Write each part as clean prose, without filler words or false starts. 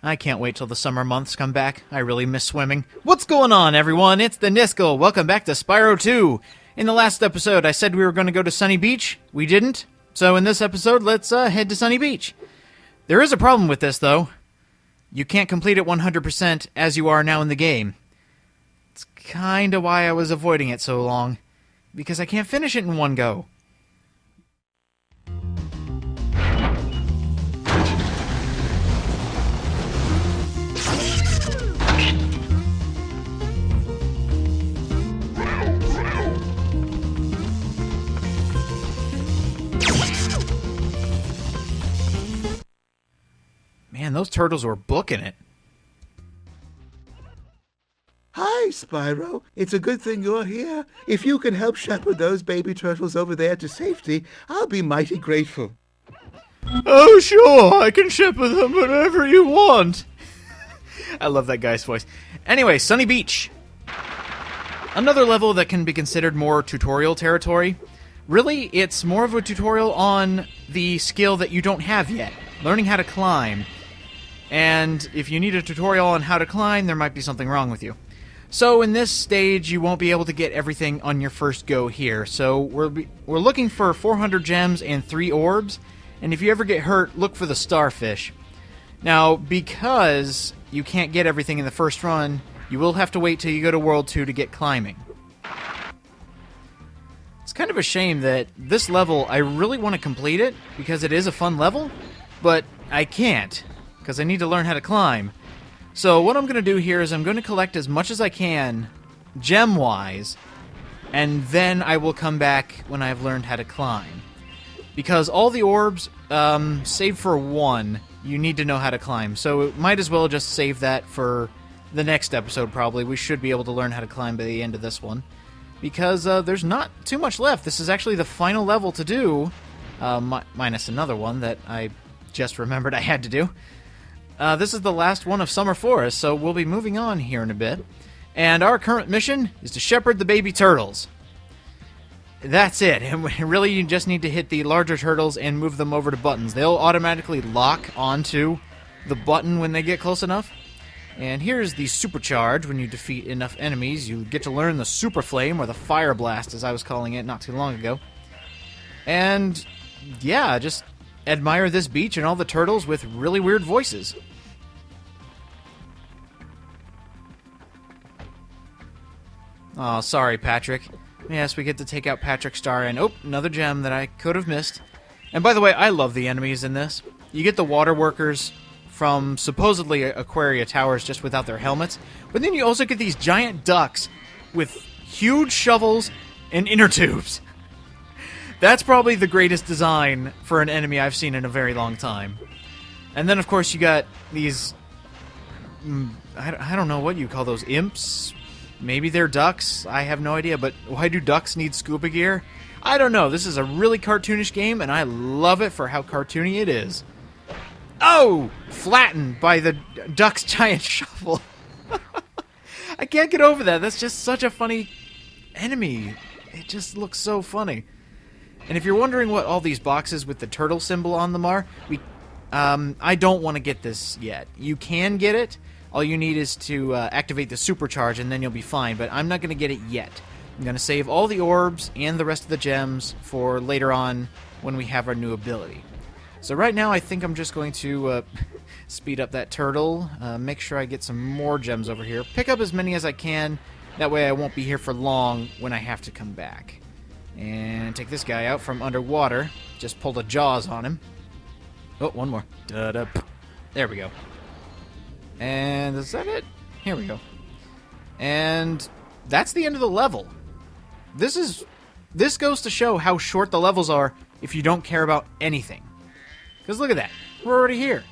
I can't wait till the summer months come back. I really miss swimming. What's going on, everyone? It's the Niskel. Welcome back to Spyro 2. In the last episode, I said we were going to go to Sunny Beach. We didn't. So in this episode, let's head to Sunny Beach. There is a problem with this, though. You can't complete it 100% as you are now in the game. It's kinda why I was avoiding it so long. Because I can't finish it in one go. Man, those turtles were booking it. Hi, Spyro. It's a good thing you're here. If you can help shepherd those baby turtles over there to safety, I'll be mighty grateful. Oh, sure, I can shepherd them whenever you want. I love that guy's voice. Anyway, Sunny Beach. Another level that can be considered more tutorial territory. Really, it's more of a tutorial on the skill that you don't have yet. Learning how to climb. And if you need a tutorial on how to climb, there might be something wrong with you. So in this stage, you won't be able to get everything on your first go here. So we're looking for 400 gems and 3 orbs. And if you ever get hurt, look for the starfish. Now, because you can't get everything in the first run, you will have to wait till you go to World 2 to get climbing. It's kind of a shame that this level, I really want to complete it, because it is a fun level, but I can't, because I need to learn how to climb. So what I'm going to do here is I'm going to collect as much as I can, gem-wise, and then I will come back when I've learned how to climb. Because all the orbs, save for one, you need to know how to climb. So it might as well just save that for the next episode, probably. We should be able to learn how to climb by the end of this one. Because there's not too much left. This is actually the final level to do, minus another one that I just remembered I had to do. This is the last one of Summer Forest, so we'll be moving on here in a bit. And our current mission is to shepherd the baby turtles. That's it. And really, you just need to hit the larger turtles and move them over to buttons. They'll automatically lock onto the button when they get close enough. And here's the supercharge. When you defeat enough enemies, you get to learn the super flame, or the fire blast, as I was calling it not too long ago. And yeah, just admire this beach and all the turtles with really weird voices. Oh, sorry, Patrick. Yes, we get to take out Patrick's star, and oh, another gem that I could have missed. And by the way, I love the enemies in this. You get the water workers from supposedly Aquaria Towers just without their helmets, but then you also get these giant ducks with huge shovels and inner tubes. That's probably the greatest design for an enemy I've seen in a very long time. And then, of course, you got these... I don't know what you call those. Imps? Maybe they're ducks? I have no idea, but why do ducks need scuba gear? I don't know. This is a really cartoonish game, and I love it for how cartoony it is. Oh! Flattened by the duck's giant shovel. I can't get over that. That's just such a funny enemy. It just looks so funny. And if you're wondering what all these boxes with the turtle symbol on them are, I don't want to get this yet. You can get it. All you need is to activate the supercharge, and then you'll be fine. But I'm not going to get it yet. I'm going to save all the orbs and the rest of the gems for later on when we have our new ability. So right now, I think I'm just going to speed up that turtle, make sure I get some more gems over here, pick up as many as I can. That way I won't be here for long when I have to come back. And take this guy out from underwater. Just pulled a Jaws on him. Oh, one more. Da-da. There we go. And is that it? Here we go. And that's the end of the level. This goes to show how short the levels are if you don't care about anything. Because look at that. We're already here.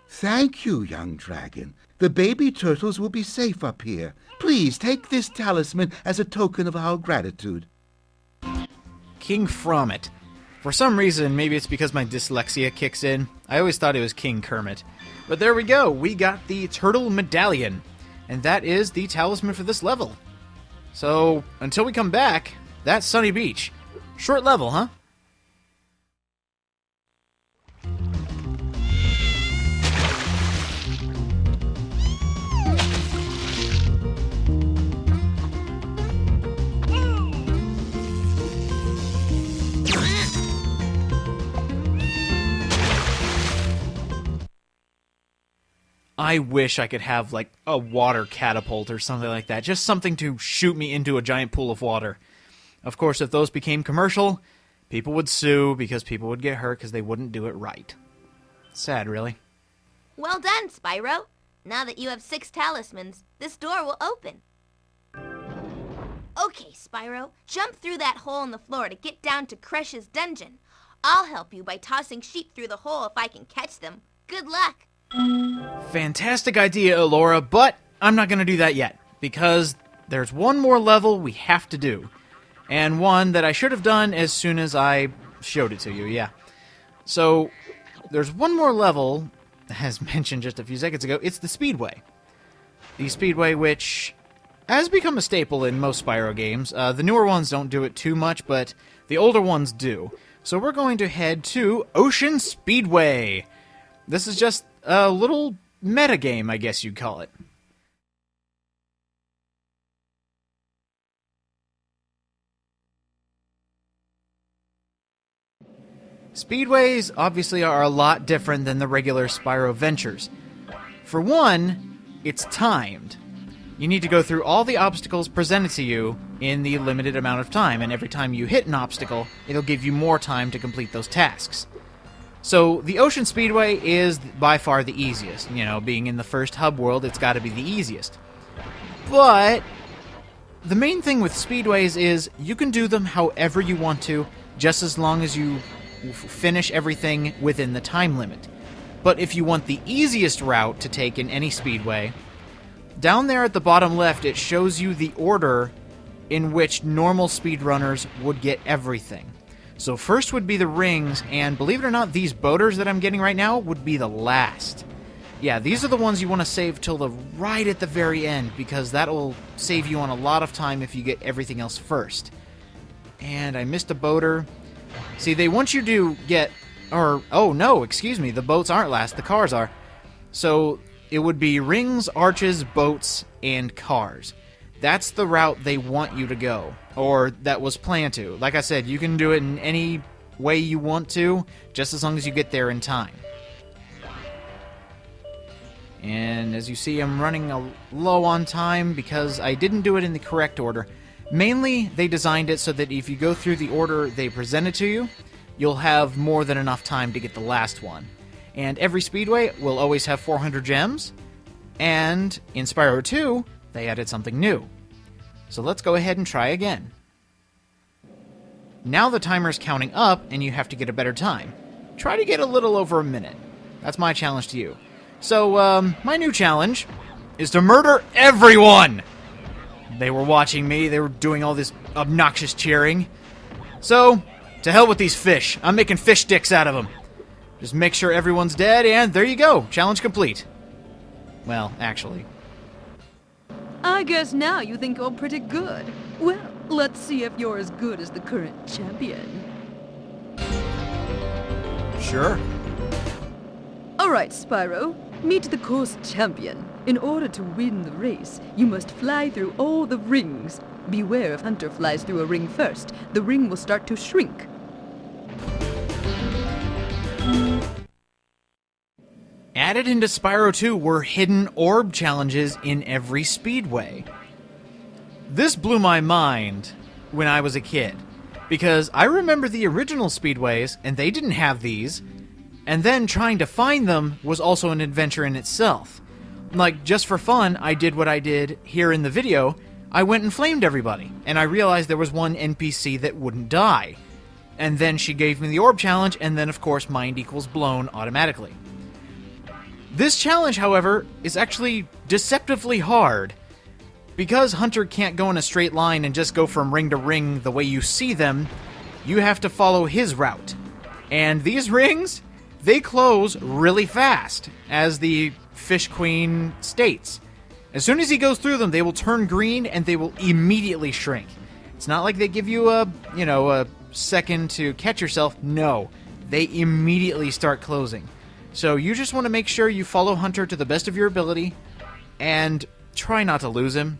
Thank you, young dragon. The baby turtles will be safe up here. Please take this talisman as a token of our gratitude. King Fromit. For some reason, maybe it's because my dyslexia kicks in, I always thought it was King Kermit. But there we go, we got the Turtle Medallion. And that is the talisman for this level. So, until we come back, that's Sunny Beach. Short level, huh? I wish I could have, like, a water catapult or something like that. Just something to shoot me into a giant pool of water. Of course, if those became commercial, people would sue because people would get hurt because they wouldn't do it right. Sad, really. Well done, Spyro. Now that you have 6 talismans, this door will open. Okay, Spyro, jump through that hole in the floor to get down to Cresh's dungeon. I'll help you by tossing sheep through the hole if I can catch them. Good luck. Fantastic idea, Elora, but I'm not going to do that yet, because there's one more level we have to do, and one that I should have done as soon as I showed it to you, yeah. So, there's one more level, as mentioned just a few seconds ago. It's the Speedway. The Speedway, which has become a staple in most Spyro games. The newer ones don't do it too much, but the older ones do. So we're going to head to Ocean Speedway. This is just a little meta game, I guess you'd call it. Speedways obviously are a lot different than the regular Spyro ventures. For one, it's timed. You need to go through all the obstacles presented to you in the limited amount of time, and every time you hit an obstacle, it'll give you more time to complete those tasks. So, the Ocean Speedway is by far the easiest. You know, being in the first hub world, it's got to be the easiest. But the main thing with Speedways is you can do them however you want to, just as long as you finish everything within the time limit. But if you want the easiest route to take in any Speedway, down there at the bottom left, it shows you the order in which normal speedrunners would get everything. So first would be the rings, and believe it or not, these boaters that I'm getting right now would be the last. Yeah, these are the ones you want to save till right at the very end, because that'll save you on a lot of time if you get everything else first. And I missed a boater. See, they want you to get, oh no, excuse me, the boats aren't last, the cars are. So it would be rings, arches, boats, and cars. That's the route they want you to go, or that was planned to. Like I said, you can do it in any way you want to, just as long as you get there in time. And as you see, I'm running low on time because I didn't do it in the correct order. Mainly, they designed it so that if you go through the order they presented to you, you'll have more than enough time to get the last one. And every Speedway will always have 400 gems, and in Spyro 2, they added something new. So let's go ahead and try again. Now the timer's counting up, and you have to get a better time. Try to get a little over a minute. That's my challenge to you. So, my new challenge is to murder everyone! They were watching me, they were doing all this obnoxious cheering. So, to hell with these fish. I'm making fish sticks out of them. Just make sure everyone's dead, and there you go. Challenge complete. Well, actually. I guess now you think you're pretty good. Well, let's see if you're as good as the current champion. Sure. Alright, Spyro. Meet the course champion. In order to win the race, you must fly through all the rings. Beware if Hunter flies through a ring first. The ring will start to shrink. Added into Spyro 2 were hidden orb challenges in every Speedway. This blew my mind when I was a kid, because I remember the original Speedways, and they didn't have these, and then trying to find them was also an adventure in itself. Like, just for fun, I did what I did here in the video. I went and flamed everybody, and I realized there was one NPC that wouldn't die. And then she gave me the orb challenge, and then of course mind equals blown automatically. This challenge, however, is actually deceptively hard. Because Hunter can't go in a straight line and just go from ring to ring the way you see them, you have to follow his route. And these rings, they close really fast, as the Fish Queen states. As soon as he goes through them, they will turn green and they will immediately shrink. It's not like they give you a second to catch yourself. No, they immediately start closing. So you just want to make sure you follow Hunter to the best of your ability and try not to lose him.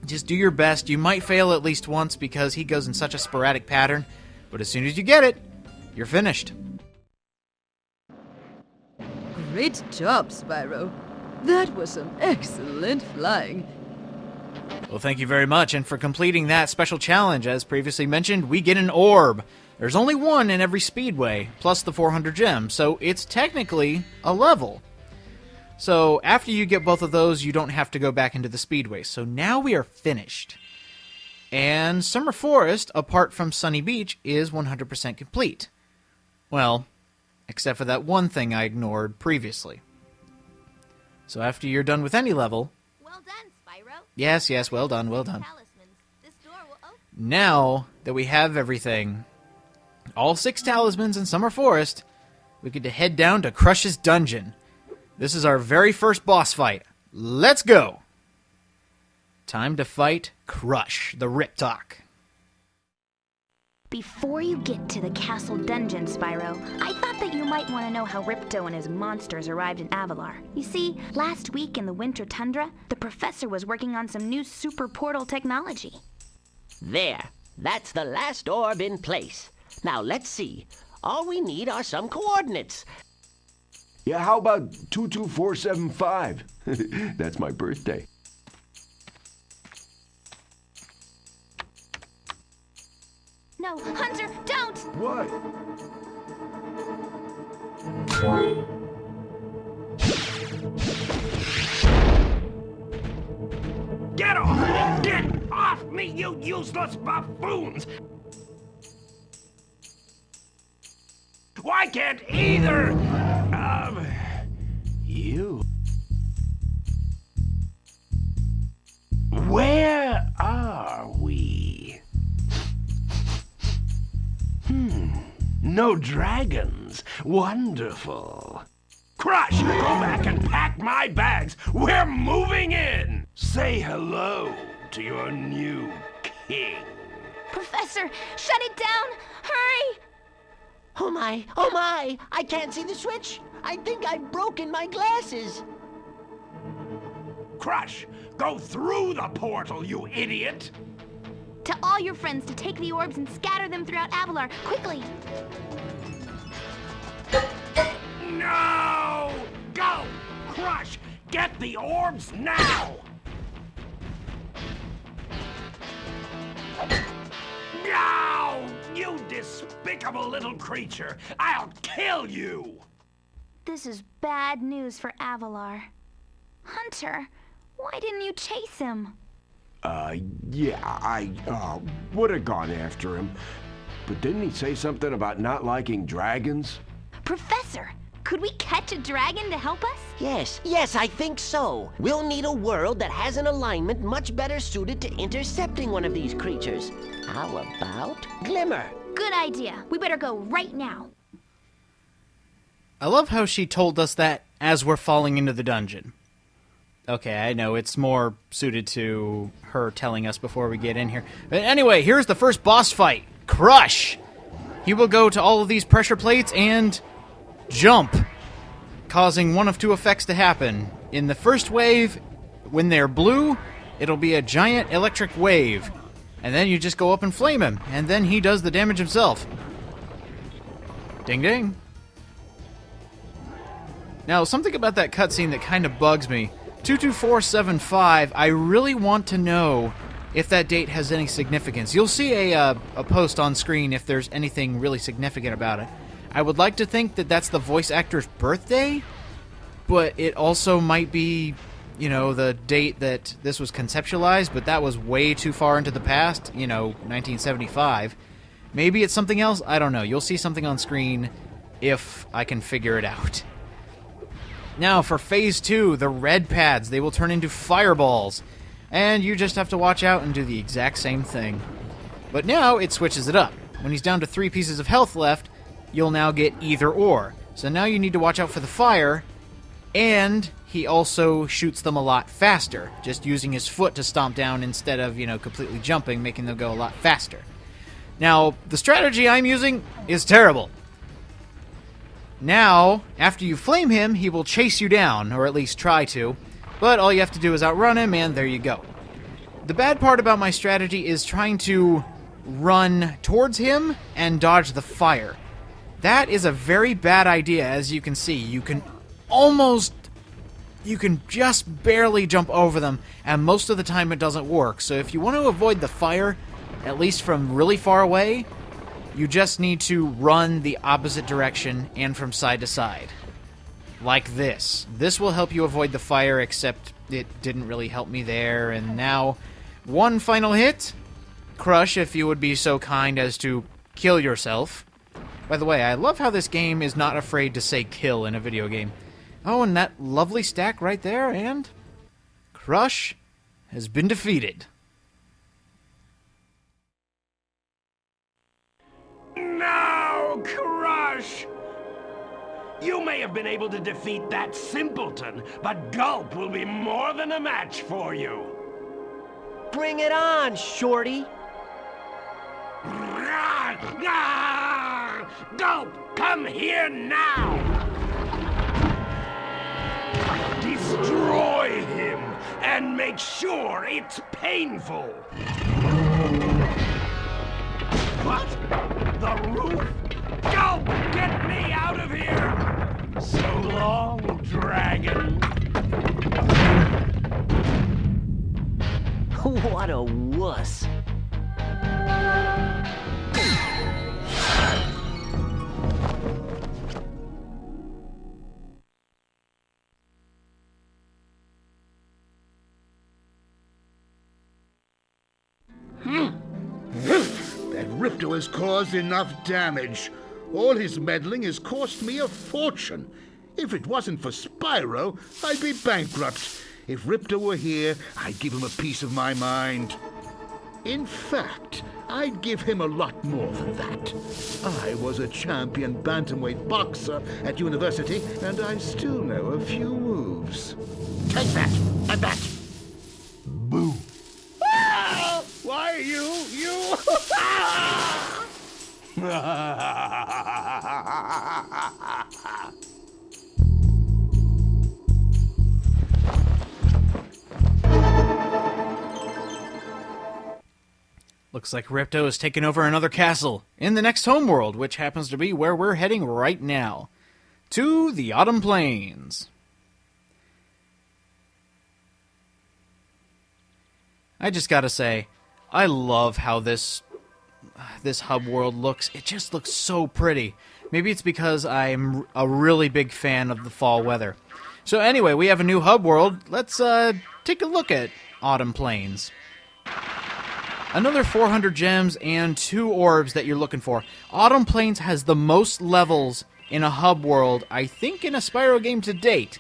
Just do your best. You might fail at least once because he goes in such a sporadic pattern, but as soon as you get it, you're finished. Great job, Spyro. That was some excellent flying. Well, thank you very much, and for completing that special challenge, as previously mentioned, we get an orb. There's only one in every Speedway, plus the 400 gems, so it's technically a level. So after you get both of those, you don't have to go back into the Speedway. So now we are finished. And Summer Forest, apart from Sunny Beach, is 100% complete. Well, except for that one thing I ignored previously. So after you're done with any level... Well done, Spyro. Yes, well done, well done. Talismans. This door will open. Now that we have everything, all 6 talismans in Summer Forest, we get to head down to Crush's dungeon. This is our very first boss fight. Let's go! Time to fight Crush, the Ripto. Before you get to the castle dungeon, Spyro, I thought that you might want to know how Ripto and his monsters arrived in Avalar. You see, last week in the winter tundra, the professor was working on some new super portal technology. There. That's the last orb in place. Now let's see. All we need are some coordinates. Yeah, how about 22475? That's my birthday. No, Hunter, don't! What? Get off! Get off me, you useless buffoons! Why can't either of you? Where are we? No dragons. Wonderful. Crush, go back and pack my bags. We're moving in. Say hello to your new king. Professor, shut it down! Hurry! Oh my, I can't see the switch. I think I've broken my glasses. Crush, go through the portal, you idiot! To all your friends to take the orbs and scatter them throughout Avalar, quickly! No! Go! Crush! Get the orbs now! No! You despicable little creature! I'll kill you! This is bad news for Avalar. Hunter, why didn't you chase him? Yeah, I would have gone after him. But didn't he say something about not liking dragons? Professor, could we catch a dragon to help us? Yes, I think so. We'll need a world that has an alignment much better suited to intercepting one of these creatures. How about Glimmer? Good idea. We better go right now. I love how she told us that as we're falling into the dungeon. Okay, I know, it's more suited to her telling us before we get in here. But anyway, here's the first boss fight. Crush! He will go to all of these pressure plates and jump, causing one of two effects to happen. In the first wave, when they're blue, it'll be a giant electric wave. And then you just go up and flame him, and then he does the damage himself. Ding ding. Now, something about that cutscene that kind of bugs me. 22475, I really want to know if that date has any significance. You'll see a post on screen if there's anything really significant about it. I would like to think that that's the voice actor's birthday, but it also might be, you know, the date that this was conceptualized, but that was way too far into the past, you know, 1975. Maybe it's something else, I don't know. You'll see something on screen if I can figure it out. Now, for Phase 2, the red pads, they will turn into fireballs. And you just have to watch out and do the exact same thing. But now, it switches it up. When he's down to 3 pieces of health left, you'll now get either or. So now you need to watch out for the fire, and he also shoots them a lot faster, just using his foot to stomp down instead of, you know, completely jumping, making them go a lot faster. Now, the strategy I'm using is terrible. Now, after you flame him, he will chase you down, or at least try to, but all you have to do is outrun him, and there you go. The bad part about my strategy is trying to run towards him and dodge the fire. That is a very bad idea, as you can see. You can almost you can just barely jump over them, and most of the time it doesn't work. So if you want to avoid the fire, at least from really far away, you just need to run the opposite direction and from side to side. Like this. This will help you avoid the fire, except it didn't really help me there. And now, one final hit. Crush, if you would be so kind as to kill yourself. By the way, I love how this game is not afraid to say kill in a video game. Oh, and that lovely stack right there, and Crush has been defeated. Now, Crush! You may have been able to defeat that simpleton, but Gulp will be more than a match for you. Bring it on, Shorty. Gulp, come here now! Destroy him, and make sure it's painful! What? The roof? Gulp, get me out of here! So long, dragon. What a wuss. That Ripto has caused enough damage. All his meddling has cost me a fortune. If it wasn't for Spyro, I'd be bankrupt. If Ripto were here, I'd give him a piece of my mind. In fact, I'd give him a lot more than that. I was a champion bantamweight boxer at university, and I still know a few moves. Take that, and that. Boo. Ah! Why, you... Looks like Ripto has taken over another castle in the next homeworld, which happens to be where we're heading right now. To the Autumn Plains. I just gotta say, I love how this hub world looks. It just looks so pretty. Maybe it's because I'm a really big fan of the fall weather. So anyway, we have a new hub world. Let's take a look at Autumn Plains. Another 400 gems and 2 orbs that you're looking for. Autumn Plains has the most levels in a hub world, I think, in a Spyro game to date.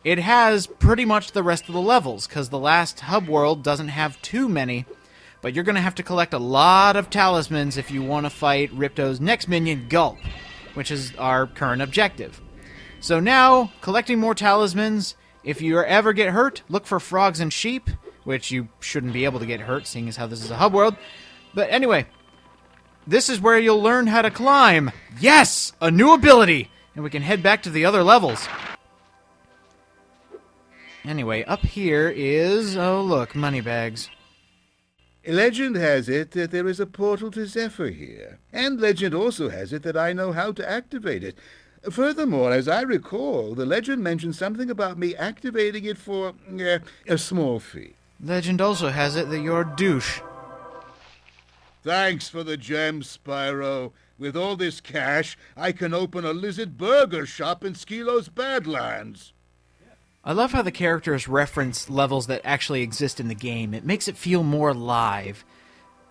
It has pretty much the rest of the levels, because the last hub world doesn't have too many, but you're going to have to collect a lot of talismans if you want to fight Ripto's next minion, Gulp, which is our current objective. So now, collecting more talismans. If you ever get hurt, look for frogs and sheep, which you shouldn't be able to get hurt, seeing as how this is a hub world. But anyway, this is where you'll learn how to climb. Yes! A new ability! And we can head back to the other levels. Anyway, up here is... oh, look, money bags. Legend has it that there is a portal to Zephyr here. And legend also has it that I know how to activate it. Furthermore, as I recall, the legend mentioned something about me activating it for a small fee. Legend also has it that you're a douche. Thanks for the gems, Spyro. With all this cash, I can open a lizard burger shop in Skilo's Badlands. I love how the characters reference levels that actually exist in the game. It makes it feel more live.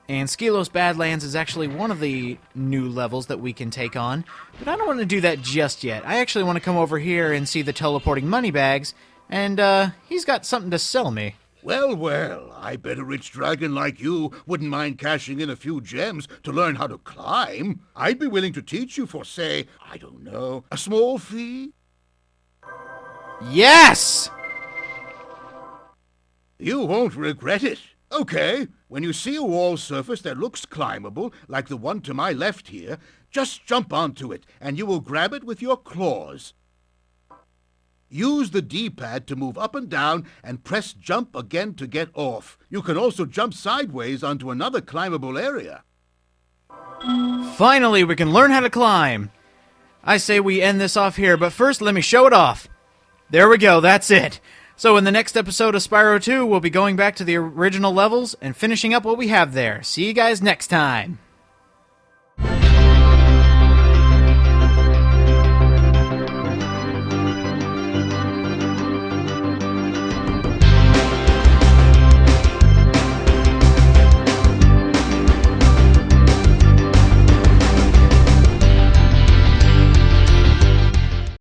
And Skilo's Badlands is actually one of the new levels that we can take on. But I don't want to do that just yet. I actually want to come over here and see the teleporting money bags. And he's got something to sell me. Well, well, I bet a rich dragon like you wouldn't mind cashing in a few gems to learn how to climb. I'd be willing to teach you for, say, I don't know, a small fee. Yes! You won't regret it. Okay, when you see a wall surface that looks climbable, like the one to my left here, just jump onto it, and you will grab it with your claws. Use the D-pad to move up and down, and press jump again to get off. You can also jump sideways onto another climbable area. Finally, we can learn how to climb. I say we end this off here, but first let me show it off. There we go, that's it. So in the next episode of Spyro 2, we'll be going back to the original levels and finishing up what we have there. See you guys next time.